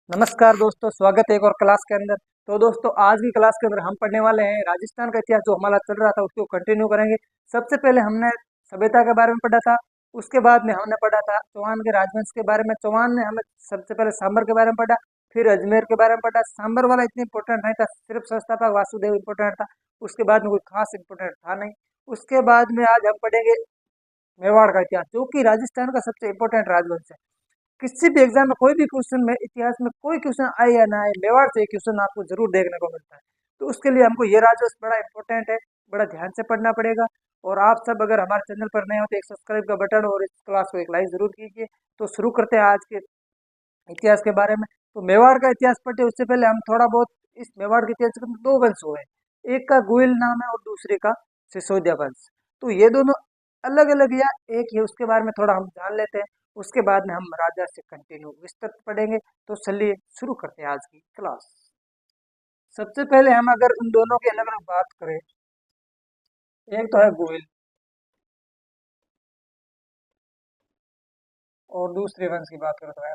नमस्कार दोस्तों, स्वागत है एक और क्लास के अंदर। तो दोस्तों, आज की क्लास के अंदर हम पढ़ने वाले हैं राजस्थान का इतिहास जो हमारा चल रहा था उसको कंटिन्यू करेंगे। सबसे पहले हमने सभ्यता के बारे में पढ़ा था। उसके बाद में हमने पढ़ा था चौहान के राजवंश के बारे में। चौहान ने हमें सबसे पहले सांबर के बारे में पढ़ा, फिर अजमेर के बारे में पढ़ा। सांबर वाला इतना इंपॉर्टेंट नहीं था, सिर्फ संस्थापक वासुदेव इंपॉर्टेंट था। उसके बाद में कोई खास इंपॉर्टेंट था नहीं। उसके बाद में आज हम पढ़ेंगे मेवाड़ का इतिहास, जो कि राजस्थान का सबसे इंपॉर्टेंट राजवंश है। किसी भी एग्जाम में कोई भी क्वेश्चन में इतिहास में कोई क्वेश्चन आए या ना आए, मेवाड़ से क्वेश्चन आपको जरूर देखने को मिलता है। तो उसके लिए हमको ये राजस्व बड़ा इंपॉर्टेंट है, बड़ा ध्यान से पढ़ना पड़ेगा। और आप सब अगर हमारे चैनल पर नए हो तो एक सब्सक्राइब का बटन और इस क्लास को एक लाइक जरूर कीजिए। तो शुरू करते हैं आज के इतिहास के बारे में। तो मेवाड़ का इतिहास पढ़ते उससे पहले हम थोड़ा बहुत इस मेवाड़ के इतिहास के दो वंश हुए, एक का गुइल नाम है और दूसरे का सिसोदिया वंश। तो ये दोनों अलग अलग या एक ही, उसके बारे में थोड़ा हम जान लेते हैं। उसके बाद में हम राजा से कंटिन्यू विस्तृत पढ़ेंगे। तो चलिए शुरू करते हैं आज की क्लास। सबसे पहले हम अगर उन दोनों की अलग अलग बात करें, एक तो है गुइल और दूसरे वंश की बात करें तो है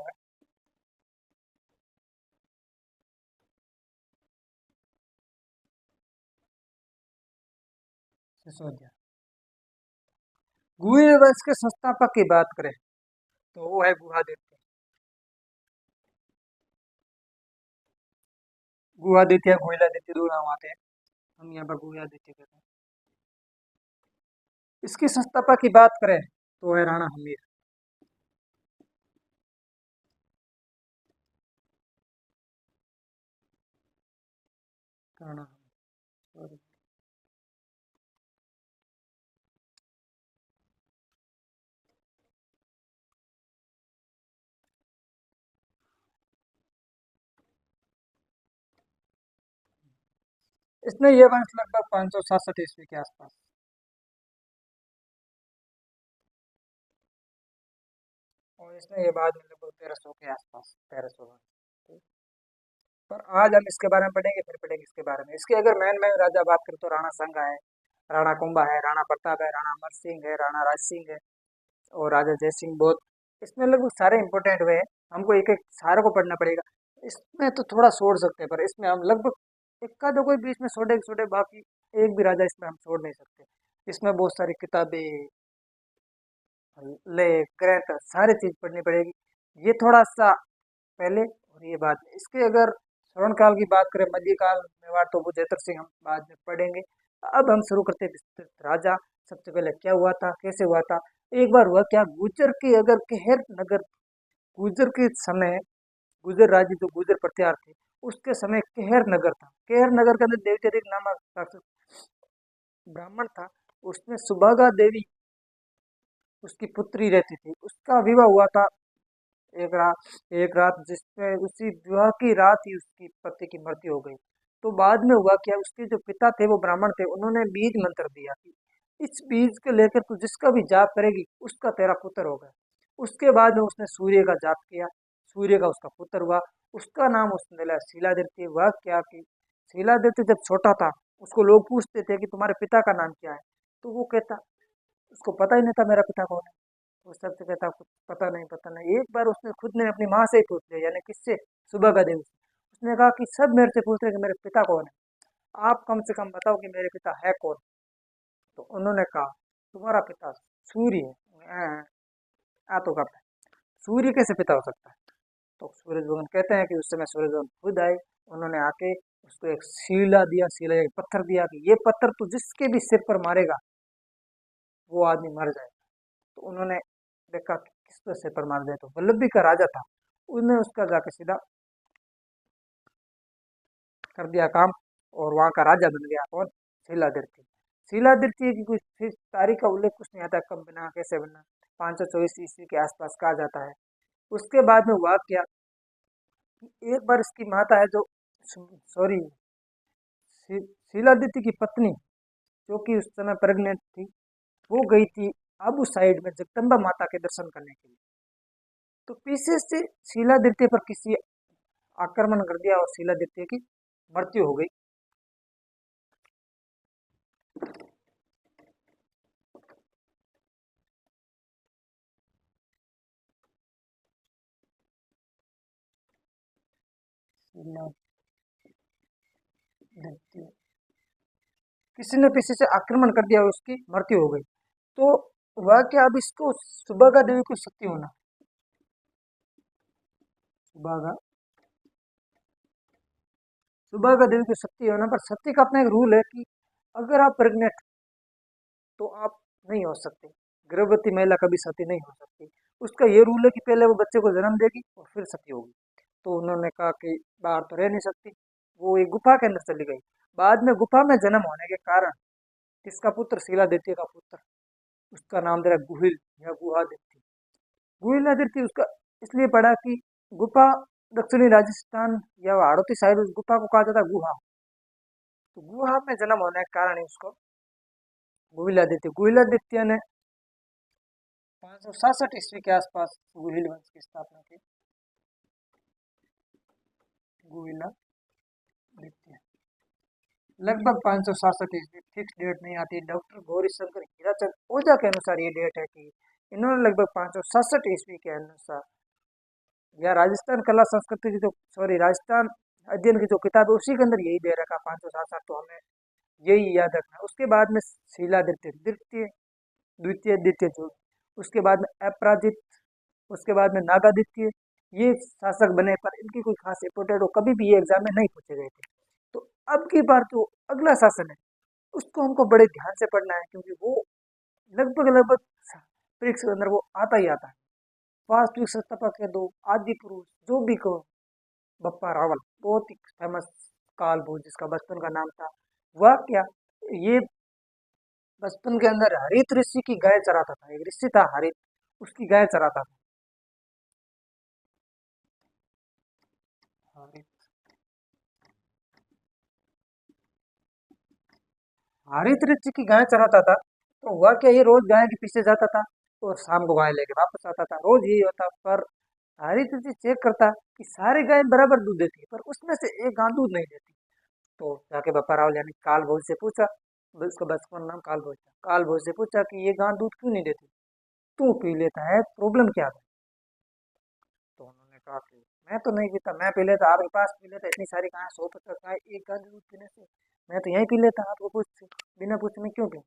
सिसोदिया। गुइल वंश के संस्थापक की बात करें तो वो है गुहादित्य। गुहादित्य गुहिलादित्य दो नाम आते हैं, हम यहाँ पर गुहिलादित्य कहते हैं। इसकी संस्थापक की बात करें तो है राणा हमीर। राणा हमीर। इसने ये वंश लगभग 567 ईस्वी के आसपास, और इसने ये बाद में लगभग 1300 के आसपास 1300 वंश। पर आज हम इसके बारे में पढ़ेंगे, फिर पढ़ेंगे इसके बारे में। इसके अगर मैन मैन राजा बात करें तो राणा संगा है, राणा कुंभा है, राणा प्रताप है, राणा अमर सिंह है, राणा राज सिंह है और राजा जय सिंह। बहुत इसमें लगभग सारे इंपॉर्टेंट हुए हैं। हमको एक एक सारे को पढ़ना पड़ेगा। इसमें तो थोड़ा छोड़ सकते हैं, पर इसमें हम लगभग इक्का दो कोई बीच में छोड़े छोड़े, बाकी एक भी राजा इसमें हम छोड़ नहीं सकते। इसमें बहुत सारी किताबें, लेख, ग्रंथ, सारी चीज पढ़नी पड़ेगी। ये थोड़ा सा पहले और ये बाद में। इसके अगर श्रवण काल की बात करें, मध्यकाल मेवाड़, तो वो जयतर सिंह हम बाद में पढ़ेंगे। अब हम शुरू करते हैं विस्तृत राजा। सबसे पहले क्या हुआ था, कैसे हुआ था। एक बार हुआ क्या, गुर्जर की अगर कहर नगर, गुर्जर के समय, गुर्जर राज्य जो गुर्जर प्रत्यार थे उसके समय कहर नगर था। कहर नगर के अंदर देवचरित नामक राक्षस ब्राह्मण था। उसमें सुभागा देवी उसकी पुत्री रहती थी। उसका विवाह हुआ था एक रात जिसमें उसी विवाह की रात ही उसकी पति की मृत्यु हो गई। तो बाद में हुआ क्या, उसके जो पिता थे वो ब्राह्मण थे, उन्होंने बीज मंत्र दिया कि इस बीज को लेकर तू जिसका भी जाप करेगी उसका तेरा पुत्र होगा। उसके बाद में उसने सूर्य का जाप किया, सूर्य का उसका पुत्र हुआ। उसका नाम उसने दिला शीलादित्य। वह क्या कि शीलादित्य जब छोटा था उसको लोग पूछते थे कि तुम्हारे पिता का नाम क्या है, तो वो कहता, उसको पता ही नहीं था मेरा पिता कौन है। वो सबसे कहता कुछ पता नहीं पता नहीं। एक बार उसने खुद ने अपनी माँ से ही पूछ लिया, यानी किससे, सुबह का देव से। उसने कहा कि सब मेरे से पूछ रहे कि मेरे पिता कौन है, आप कम से कम बताओ कि मेरे पिता है कौन। तो उन्होंने कहा तुम्हारा पिता सूर्य है। तो कब है, सूर्य कैसे पिता हो सकता है। तो सूरज भगवान कहते हैं कि उस समय सूरज भगवान खुद आए। उन्होंने आके उसको एक शीला दिया, शीला एक पत्थर दिया कि ये पत्थर तू जिसके भी सिर पर मारेगा वो आदमी मर जाए। तो उन्होंने देखा कि किस पर सिर पर मार दिया, तो वल्लभी का राजा था, उसने उसका जाके सीधा कर दिया काम, और वहाँ का राजा बन गया कौन, शीलादित्य। शीलादित्य की कुछ फिर तारीख का उल्लेख कुछ नहीं आता, कब बना कैसे बना। 524 ईस्वी के आसपास कहा जाता है। उसके बाद में हुआ क्या, एक बार इसकी माता है जो, सॉरी, शीलादित्य की पत्नी जो कि उस समय प्रेग्नेंट थी, वो गई थी अबू साइड में जगदम्बा माता के दर्शन करने के लिए। तो पीछे से शीलादित्य पर किसी आक्रमण कर दिया और शीलादित्य की मृत्यु हो गई। शिलादित्य, किसी ने किसी से आक्रमण कर दिया, उसकी मृत्यु हो गई। तो वह क्या, अब इसको सुभगा देवी को सती होना, सुभगा सुभगा देवी को सती होना। पर सती का अपना एक रूल है कि अगर आप प्रेग्नेंट, तो आप नहीं हो सकते, गर्भवती महिला कभी सती नहीं हो सकती। उसका ये रूल है कि पहले वो बच्चे को जन्म देगी और फिर सती होगी। तो उन्होंने कहा कि बाहर तो रह नहीं सकती, वो एक गुफा के अंदर चली गई। बाद में गुफा में जन्म होने के कारण किसका पुत्र, शीलादित्य का पुत्र, उसका नाम दे गुहिल या गुहादित्य। गुहिलादित्य उसका इसलिए पड़ा कि गुफा, दक्षिणी राजस्थान या हाड़ौती साइड उस गुफा को कहा जाता है गुहा। तो गुहा में जन्म होने के कारण ही उसको गुहिलादित्य ने 567 ईस्वी के आसपास गुहिल वंश की स्थापना की। गुहिलादित्य लगभग 567 ईस्वी, फिक्स डेट नहीं आती। डॉक्टर गौरी शंकर हीराचंद ओझा के अनुसार ये डेट है कि इन्होंने लगभग 567 ईस्वी के अनुसार, या राजस्थान कला संस्कृति की जो, सॉरी, राजस्थान अध्ययन की जो किताब है उसी के अंदर यही दे रखा 567, तो हमें यही याद रखना है। उसके बाद में शीलादित्य द्वितीय, द्वितीय द्वितीय जो, उसके बाद में अपराजित, उसके बाद में नागादित्य, ये शासक बने, पर इनकी कोई खास इंपोर्टेंट, कभी भी ये एग्जाम में नहीं पूछे गए थे। तो अब की बार जो अगला शासन है उसको हमको बड़े ध्यान से पढ़ना है, क्योंकि वो लगभग लगभग परीक्षा के अंदर वो आता ही आता है। वास्तविक संस्थापक के दो आदि पुरुष जो भी कहो, बप्पा रावल बहुत ही फेमस काल भोज, जिसका बचपन का नाम था, वह क्या, ये बचपन के अंदर हरित ऋषि की गाय चराता था। एक ऋषि था हरित, उसकी गाय चराता था। हरित हरित ऋषि की गाय चराता था। तो वह क्या, ये रोज गाय के पीछे जाता था और शाम को गाय लेके वापस आता था, रोज यही होता। पर हरित ऋषि चेक करता कि सारी गाय बराबर दूध देती है, पर उसमें से एक गाय दूध नहीं देती। तो जाके बप्पा रावल यानी काल भोज से पूछा, उसका बचपन नाम काल भोज था, काल भोज से पूछा कि ये गाय दूध क्यों नहीं देती, तू पी लेता है, प्रॉब्लम क्या है। तो उन्होंने कहा कि मैं तो नहीं पीता, मैं पी लेता, आपके पास पी लेता, इतनी सारी कहाँ 100-50 गाय एक गाय दूध पीने से, मैं तो यहीं पी लेता आपको पूछ, बिना पूछे मैं क्यों पी,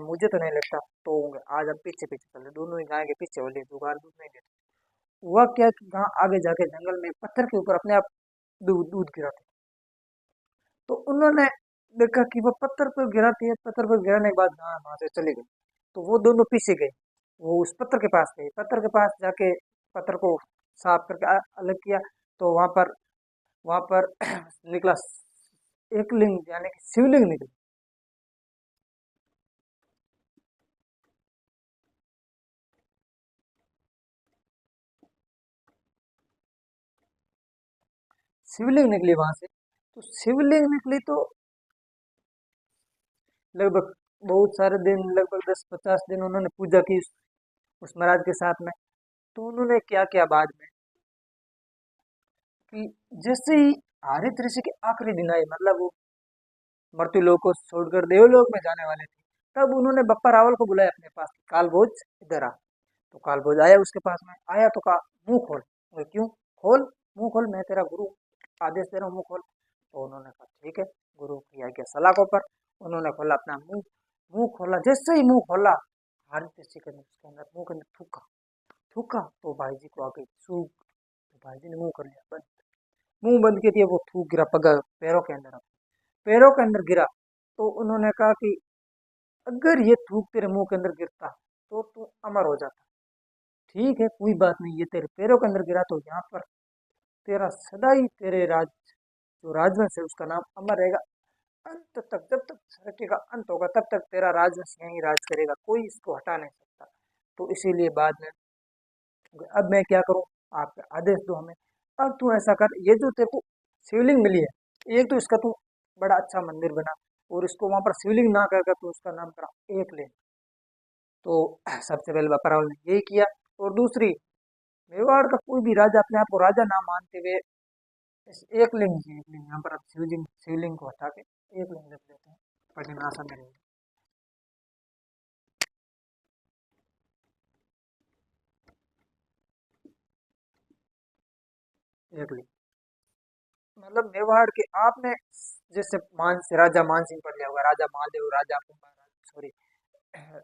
मुझे तो नहीं लगता। तो आज हम पीछे पीछे चल रहे, दोनों ही गाय के पीछे बोले, दो गाय दूध नहीं देते। हुआ क्या कि गाय आगे जाके जंगल में पत्थर के ऊपर अपने आप दूध दूध गिराते। तो उन्होंने देखा कि वो पत्थर पर गिराती है, पत्थर पर गिराने के बाद गाय वहां से चली गई। तो वो दोनों पीछे गए, वो उस पत्थर के पास गए, पत्थर के पास जाके पत्थर को साफ करके अलग किया। तो वहां पर निकला एक लिंग, यानी कि शिवलिंग निकली। शिवलिंग निकली वहां से। तो शिवलिंग निकली तो लगभग बहुत सारे दिन, लगभग 10-50 दिन उन्होंने पूजा की उस महाराज के साथ में। तो उन्होंने क्या किया बाद में कि जैसे ही हरित ऋषि के आखिरी दिन आए, मतलब वो मृत्यु लोक को छोड़कर देवलोक में जाने वाले थे, तब उन्होंने बप्पा रावल को बुलाया अपने पास, कालभोज इधर आ। तो कालभोज आया, उसके पास में आया तो कहा मुंह खोल। बोले, क्यों खोल, मुंह खोल, मैं तेरा गुरु, आदेश दे रहा हूँ, मुंह खोल। तो उन्होंने कहा ठीक है, गुरु की आज्ञा सलाखों पर। उन्होंने खोला अपना मुंह, मुंह खोला, जैसे ही मुंह खोला, हरित ऋषि के उसके अंदर मुंह के अंदर थूका, थूका तो भाई जी को आगे सूख। तो भाई जी ने मुंह कर लिया बंद, मुंह बंद के दिया, वो थूक गिरा पग पैरों के अंदर, पैरों के अंदर गिरा। तो उन्होंने कहा कि अगर ये थूक तेरे मुंह के अंदर गिरता तो तू अमर हो जाता। ठीक है, कोई बात नहीं, ये तेरे पैरों के अंदर गिरा तो यहाँ पर तेरा सदा ही तेरे जो राजवंश है उसका नाम अमर रहेगा, अंत तक, जब तक धरती का अंत होगा तब तक तेरा राजवंश यहीं राज करेगा, कोई इसको हटा नहीं सकता। तो इसीलिए बाद में, अब मैं क्या करूं, आप आदेश दो हमें। अब तू ऐसा कर, ये जो तेरे को शिवलिंग मिली है, एक तो इसका तू बड़ा अच्छा मंदिर बना, और इसको वहां पर शिवलिंग ना करके तू उसका नाम करा एक लिंग। तो सबसे पहले बपरावल ने यही किया। और दूसरी, मेवाड़ का कोई भी राजा अपने आप को राजा ना मानते हुए इस एक लिंग की, एक लिंग यहाँ पर आप शिवलिंग को हटा के एक लिंग रख देते हैं, पढ़ने में आसान रहेगा। एक लिंग, मतलब मेवाड़ के आपने जैसे राजा मानसिंह पढ़ लिया होगा, राजा महादेव, राजा कुंभा, सॉरी,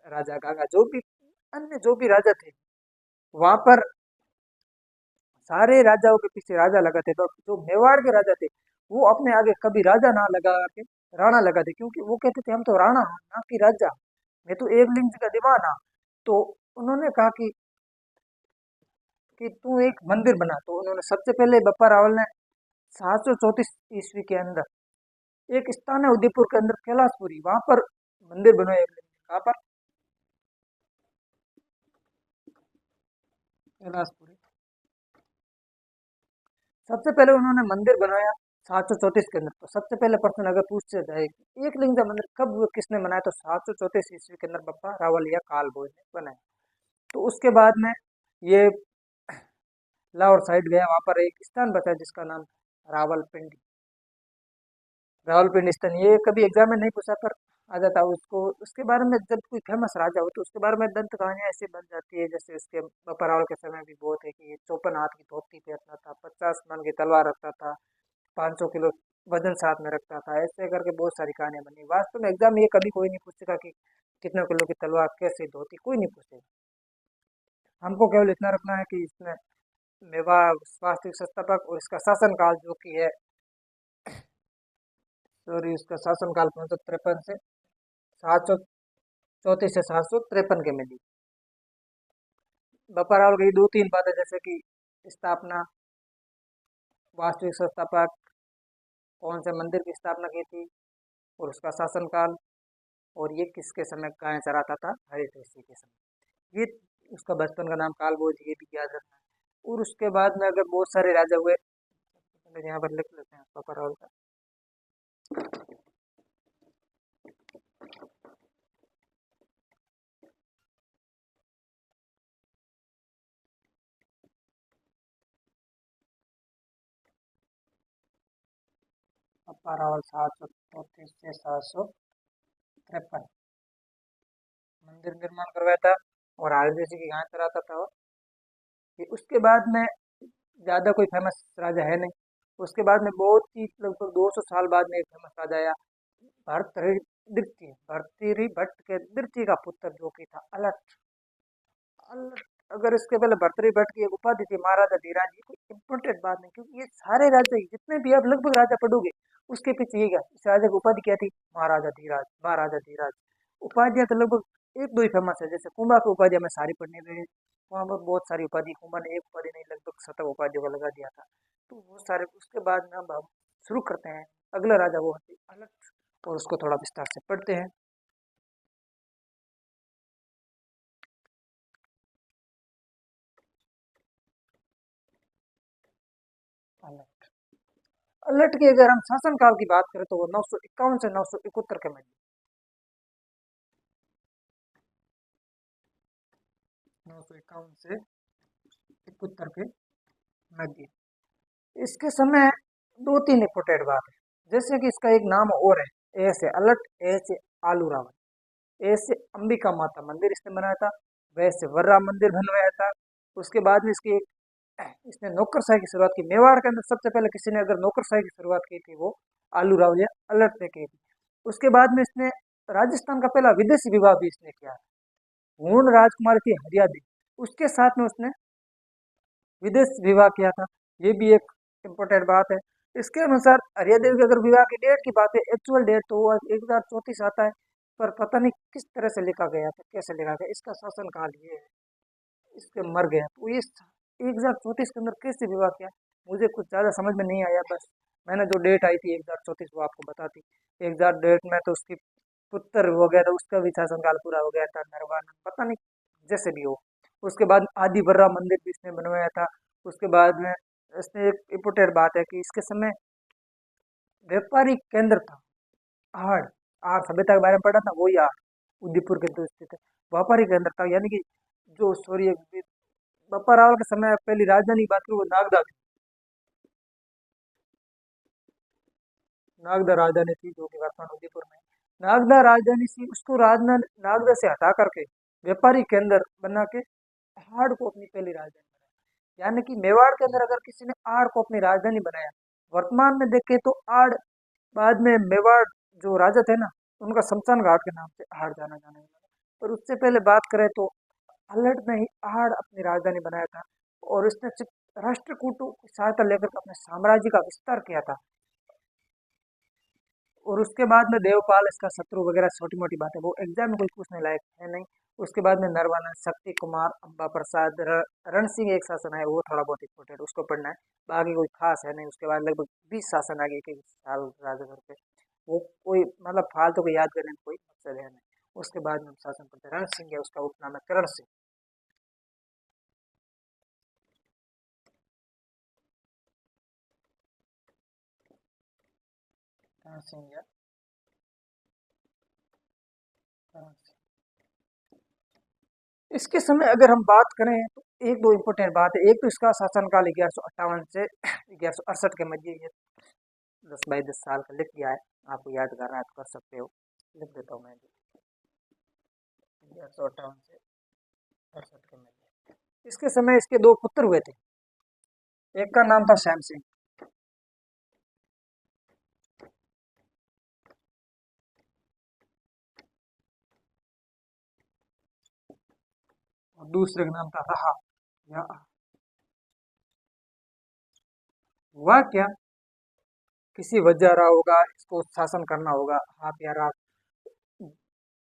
राजा गांगा, जो भी अन्य जो भी राजा थे वहां पर सारे राजाओं के पीछे राजा लगा थे, तो जो मेवाड़ के राजा थे वो अपने आगे कभी राजा ना लगा के राणा लगा थे, क्योंकि वो कहते थे हम तो राणा हैं, ना कि राजा, मैं तो एक लिंग का दीवाना। तो उन्होंने कहा कि तू एक मंदिर बना। तो उन्होंने सबसे पहले बप्पा रावल ने 734 ईस्वी के अंदर एक स्थान है उदयपुर के अंदर कैलाशपुरी, वहां पर मंदिर बनवाया एक लिंग का। कहाँ पर? कैलाशपुरी। सबसे पहले उन्होंने मंदिर बनाया 734 के अंदर। तो सबसे पहले प्रश्न अगर पूछा जाए कि एक लिंग का मंदिर कब किसने बनाया, तो 734 ईस्वी के अंदर बप्पा रावल या काल भोज ने बनाया। तो उसके बाद में ये लाहौर साइड गया, वहां पर एक स्थान बचा जिसका नाम रावलपिंडी। रावलपिंडी स्थान ये कभी एग्जाम में नहीं पूछा पर आ जाता है उसको। उसके बारे में जब कोई फेमस राजा हो तो उसके बारे में दंत कहानियां ऐसी बन जाती है, जैसे उसके बप्पा रावल के समय भी बहुत है कि ये 54 हाथ की धोती पहनता था, 50 मन की तलवार रखता था, 500 किलो वजन साथ में रखता था, ऐसे करके बहुत सारी कहानियां बनी। वास्तव में एग्जाम में ये कभी कोई नहीं पूछेगा कि कितने किलो की तलवार, कैसे धोती, कोई नहीं पूछेगा। हमको केवल इतना रखना है कि इसमें मेवाड़ वास्तविक संस्थापक और इसका शासनकाल जो कि है, सॉरी, इसका शासनकाल 553 से 734 से 753 के मिली। बप्पा रावल की दो तीन बातें, जैसे कि स्थापना, वास्तविक संस्थापक, कौन से मंदिर की स्थापना की थी, और उसका शासनकाल, और ये किसके समय गाय चराता था, हरित ऋषि के समय। ये उसका बचपन का नाम कालभोज, ये भी याद रखना है। और उसके बाद में अगर बहुत सारे राजा हुए, यहाँ पर लिख लेते हैं बप्पा रावल का। बप्पा रावल 734 से 753 मंदिर निर्माण करवाया था और हरित ऋषि की गाय चराता था। उसके बाद में ज्यादा कोई फेमस राजा है नहीं। उसके बाद में बहुत ही लगभग 200 साल बाद में एक फेमस राजा आया, भर्तृहरि भट्ट के द्वितीय का पुत्र, जो कि था अलट। अलट, अगर इसके पहले भर्तृहरि भट्ट की एक उपाधि थी महाराजा धीराज, ये कोई इम्पोर्टेंट बात नहीं, क्योंकि ये सारे राजा ही जितने भी आप लगभग राजा पढ़ोगे उसके पीछे ये क्या, इस राजा की उपाधि क्या थी, महाराजा धीराज, महाराजा धीराज। उपाधियां तो लगभग एक दो ही फेमस है, जैसे कुंभा की उपाधि हमें सारी पढ़ने में, वहाँ पर बहुत सारी उपाधि, कुंभा ने एक उपाधि नहीं लगभग 7 उपाधियों का लगा दिया था। तो वो सारे, उसके बाद में अब हम शुरू करते हैं अगला राजा, वो है अलट, और उसको थोड़ा विस्तार से पढ़ते हैं। अलट, अलट की अगर हम शासनकाल की बात करें तो वो 951 से 971 के मध्य, 951 से 71 के मध्य। इसके समय दो तीन इंपोर्टेंट बात है, जैसे कि इसका एक नाम और है, ए से अलट, ए से आलू रावल, ए से अंबिका माता मंदिर इसने बनाया था, वैसे वर्रा मंदिर बनवाया था। उसके बाद में इसने नौकरशाही की शुरुआत की। मेवाड़ के अंदर सबसे पहले किसी ने अगर नौकरशाही की शुरुआत की थी वो आलू राव या अलट ने की थी। उसके बाद में इसने राजस्थान का पहला विदेशी विवाह भी इसने किया। पूर्ण राजकुमारी थी हरियादी, उसके साथ में उसने विदेश विवाह किया था, ये भी एक इम्पोर्टेंट बात है। इसके अनुसार हरियादेवी के अगर विवाह की डेट की बात है, एक्चुअल डेट तो वो 1034 आता है, पर पता नहीं किस तरह से लिखा गया था, कैसे लिखा गया, इसका शासनकाल ये है, इसके मर गया। तो ये 1034 के अंदर कैसे विवाह किया, मुझे कुछ ज़्यादा समझ में नहीं आया। बस मैंने जो डेट आई थी 1034 वो आपको बता दी। 1000 डेट में तो उसकी पुत्र हो गया था, उसका भी शासनकाल पूरा हो गया था, नरवाना, पता नहीं, जैसे भी हो। उसके बाद आदि बर्रा मंदिर भी इसने बनवाया था। उसके बाद में इसने एक इम्पोर्टेंट बात है कि इसके समय व्यापारिक केंद्र था, आड़, आड़ सभ्यता के बारे में पढ़ा था, वही आड़ उदयपुर के अंदर स्थित है, व्यापारिक केंद्र था। यानी कि जो सॉरी, बप्पा रावल के समय पहली राजधानी की बात करूँ वो नागदा थी, नागदा राजधानी थी, जो कि वर्तमान उदयपुर में है। नागदा राजधानी थी, उसको राजधानी नागदा से हटा करके व्यापारिक केंद्र बना के आड़ को अपनी पहली राजधानी बनाया। यानी कि मेवाड़ के अंदर अगर किसी ने आड़ को अपनी राजधानी बनाया, वर्तमान में देखें तो आड़, बाद में मेवाड़ जो राजा थे ना, उनका शमशान घाट के नाम से आड़ जाना जाने लगा। पर उससे पहले बात करें तो अल्हड़ ने ही आड़ अपनी राजधानी बनाया था, और इसने राष्ट्रकूटों की सहायता लेकर अपने साम्राज्य का विस्तार किया था। और उसके बाद में देवपाल इसका शत्रु वगैरह छोटी मोटी बातें, वो एग्जाम में कोई पूछने लायक है नहीं। उसके बाद में नरवाना, शक्ति कुमार, अम्बा प्रसाद, रण सिंह एक शासन है, वो थोड़ा बहुत इंपॉर्टेंट, उसको पढ़ना है। बाकी कोई खास है नहीं। उसके बाद लगभग 20 शासन आगे, एक एक साल राजा करके, वो कोई मतलब फालतू को याद करने में कोई मकसद है नहीं। उसके बाद में हम शासन पढ़ते हैं। रण सिंह है, उसका उपनाम है करण सिंह। रण सिंह या करण सिंह। इसके समय अगर हम बात करें तो एक दो इम्पोर्टेंट बात है। एक तो इसका शासनकाल 1158 से 1168 के मध्य, ये 10 बाई 10 साल का लिख दिया है। आपको याद करना है तो कर सकते हो, लिख देता हूँ मैं भी। 1158 से 68 के मध्य। इसके समय इसके दो पुत्र हुए थे। एक का नाम था श्याम सिंह, और दूसरे का नाम था रहा। या हुआ क्या, किसी वजह रहा होगा, इसको शासन करना होगा, आप या रात,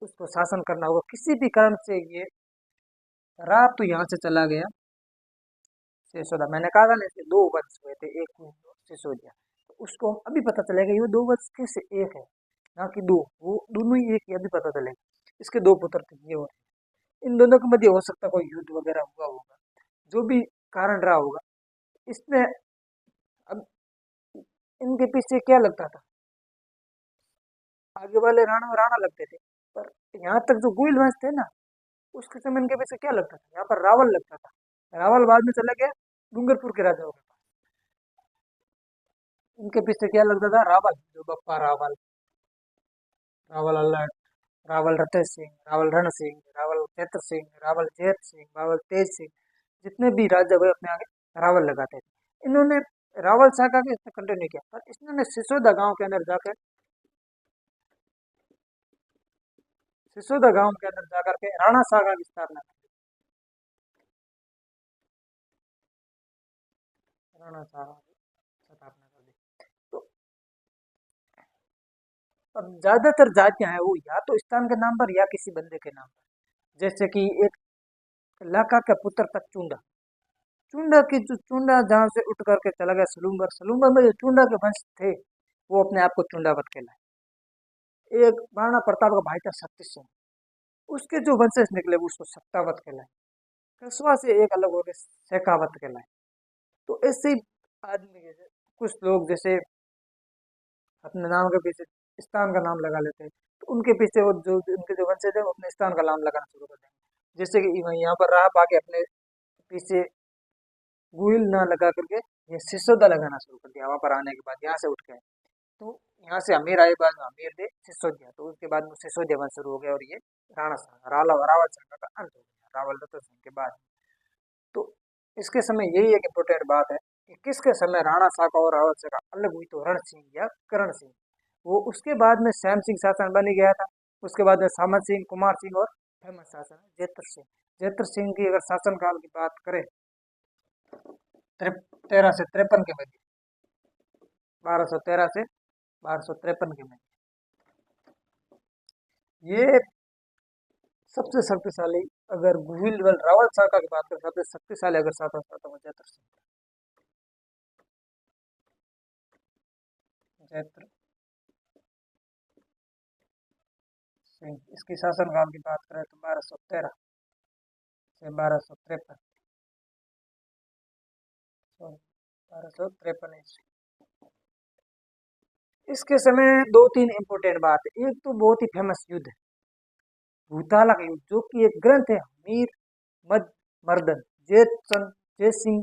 उसको शासन करना होगा किसी भी कारण से। ये रात तो यहाँ से चला गया सिसोदा। मैंने कहा था ना इसके दो वंश हुए थे, एक सिसोदिया। तो उसको हम अभी पता चलेगा ये दो वंश कैसे एक है, ना कि दो, वो दोनों ही एक ही, अभी पता चलेगा। इसके दो पुत्र थे ये, और इन दोनों के मध्य हो सकता कोई युद्ध वगैरह हुआ होगा, जो भी कारण रहा होगा। इसमें अब इनके पीछे क्या लगता था, आगे वाले राणा राणा लगते थे, पर यहाँ तक जो गुइल वंश थे ना, उसके समय इनके पीछे क्या लगता था, यहाँ पर रावल लगता था। रावल बाद में चला गया डूंगरपुर के राजाओं के पास। इनके पीछे क्या लगता था, रावल, जो बप्पा रावल, रावल अल्लड़, रावल रतन सिंह, रावल रण सिंह, रावल चैत्र सिंह, रावल जैत सिंह, रावल तेज सिंह, जितने भी राजा हुए अपने आगे रावल लगाते थे। इन्होंने रावल शाखा के कंटिन्यू किया, पर इन्होंने सिसोदा गांव के अंदर जाकर, सिसोदा गांव के अंदर जाकर के राणा शाखा की स्थापना की। राणा शाखा की स्थापना कर दी। तो अब ज्यादातर जातियां हैं वो या तो स्थान के नाम पर या किसी बंदे के नाम पर। जैसे कि एक लाका का पुत्र था चुंडा। चुंडा की जो चुंडा जहाँ से उठ करके चला गया सलूम्बर, सलूम्बर में जो चुंडा के वंश थे, वो अपने आप को चुंडावत कहलाए। एक महाराणा प्रताप का भाई था शक्ति सिंह, उसके जो वंशज निकले वो उसको सत्तावत कहलाए। कस्बा से एक अलग हो गए शेखावत कहलाए। तो ऐसे ही आदमी के कुछ लोग जैसे अपने नाम के पीछे स्थान का नाम लगा लेते हैं, तो उनके पीछे वो जो उनके जो वंशज है वो अपने स्थान का नाम लगाना शुरू कर देंगे। जैसे कि यहाँ पर रहा आगे अपने पीछे गुइल ना लगा करके ये सिसोदा लगाना शुरू कर दिया। वहां पर आने के बाद यहाँ से उठ गए, तो यहाँ से अमीर आए, बाद में अमीर थे सिसोदिया, तो उसके बाद में सिसोदिया वंश शुरू हो गया, और ये राणा शाखा, रावल शाखा का अंत हो गया रावल रतन सिंह के बाद। तो इसके समय यही एक इम्पोर्टेंट बात है कि किसके समय राणा शाखा और रावल शाखा अलग हुई, तो रण सिंह या करण सिंह। वो उसके बाद में श्याम सिंह शासन बन गया था। उसके बाद में सामत सिंह, कुमार सिंह, और फेमस शासन है जेतर सिंह। जेतर सिंह की अगर शासनकाल की बात करें, 1353 के मध्य, 1213 से 1253 के मध्य, ये सबसे शक्तिशाली, अगर गुहिल रावल शाखा की बात करें, सबसे शक्तिशाली अगर शासन था तो वो जैतर सिंह था। जैतर सिंह, इसकी शासनकाल की बात करें तो 1213 से 1253, 1253 ईस्वी। इसके समय दो तीन इम्पोर्टेंट बात है। एक तो बहुत ही फेमस युद्ध है, भूताला का युद्ध, जो कि एक ग्रंथ है मीर मद मर्दन जय सिंह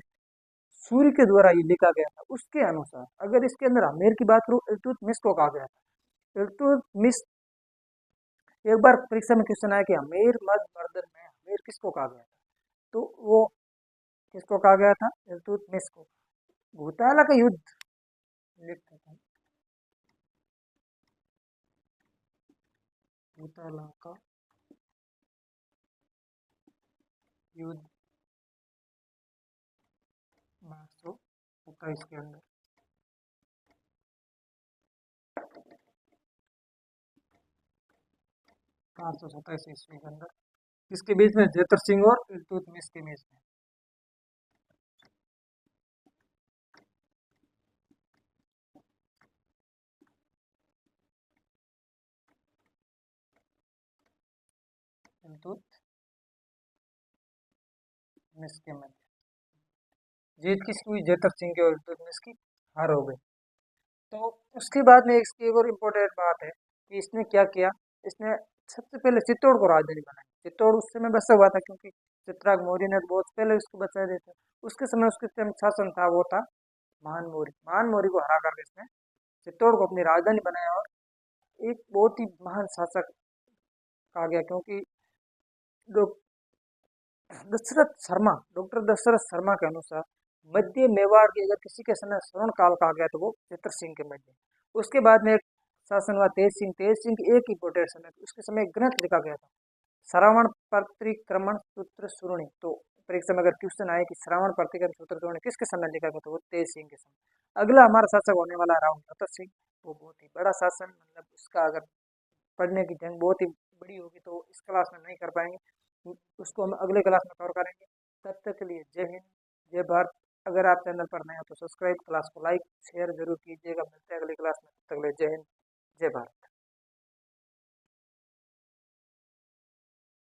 सूर्य के द्वारा ये लिखा गया था। उसके अनुसार अगर इसके अंदर आमेर की बात करूं, इल्तुतमिश को कहा गया था। इल्तुतमिश, एक बार परीक्षा में क्वेश्चन आया कि आमेर मद मर्दन में आमेर किसको कहा गया था, तो वो किसको कहा गया था, इल्तुतमिश को। भूताला का युद्ध लिख देता हूँ। भूतला का युद्ध 1227 के अंदर। 1227 ईस्वी के अंदर किसके बीच में? जेतर सिंह और इल्तुतमिश के बीच में। इल्तुतमिश के मध्य जीत किसकी हुई? जेतर सिंह की और इल्तुतमिश की हार हो गई। तो उसके बाद में इसकी एक और इम्पोर्टेंट बात है कि इसने क्या किया, इसने सबसे पहले चित्तौड़ को राजधानी बनाई। चित्तौड़ उस समय बसा हुआ था क्योंकि चित्रांग मौर्य ने बहुत पहले उसको बचा दिया था। उसके समय उसके समय शासन था वो था महान मौर्य। महान मौर्य को हरा कर इसने चित्तौड़ को अपनी राजधानी बनाया और एक बहुत ही महान शासक कहा गया, क्योंकि दशरथ शर्मा, डॉक्टर दशरथ शर्मा के अनुसार मध्य मेवाड़ की अगर किसी के समय स्वर्ण काल कहा गया तो वो चित्र सिंह के मध्य। उसके बाद में एक शासन हुआ तेज सिंह। तेज सिंह की एक इंपोर्टेंट समय, उसके समय एक ग्रंथ लिखा गया था श्रावण प्रतिक्रमण सूत्र सुरुणि। तो परीक्षा में अगर क्वेश्चन आए कि श्रावण प्रतिक्रमण सूत्र सुरुणि किसके समय लिखा गया, तो वो तेज सिंह के समय। अगला हमारा शासक होने वाला राव नतर सिंह। वो बहुत ही बड़ा शासन, मतलब उसका अगर पढ़ने की जंग बहुत ही बड़ी होगी तो इस क्लास में नहीं कर पाएंगे, उसको हम अगले क्लास में कवर करेंगे। तब तक के लिए जय हिंद, जय भारत। अगर आप चैनल पर नए हो तो सब्सक्राइब, क्लास को लाइक शेयर जरूर कीजिएगा। मिलते हैं अगली क्लास में, तब तक के लिए जय हिंद, जय भारत।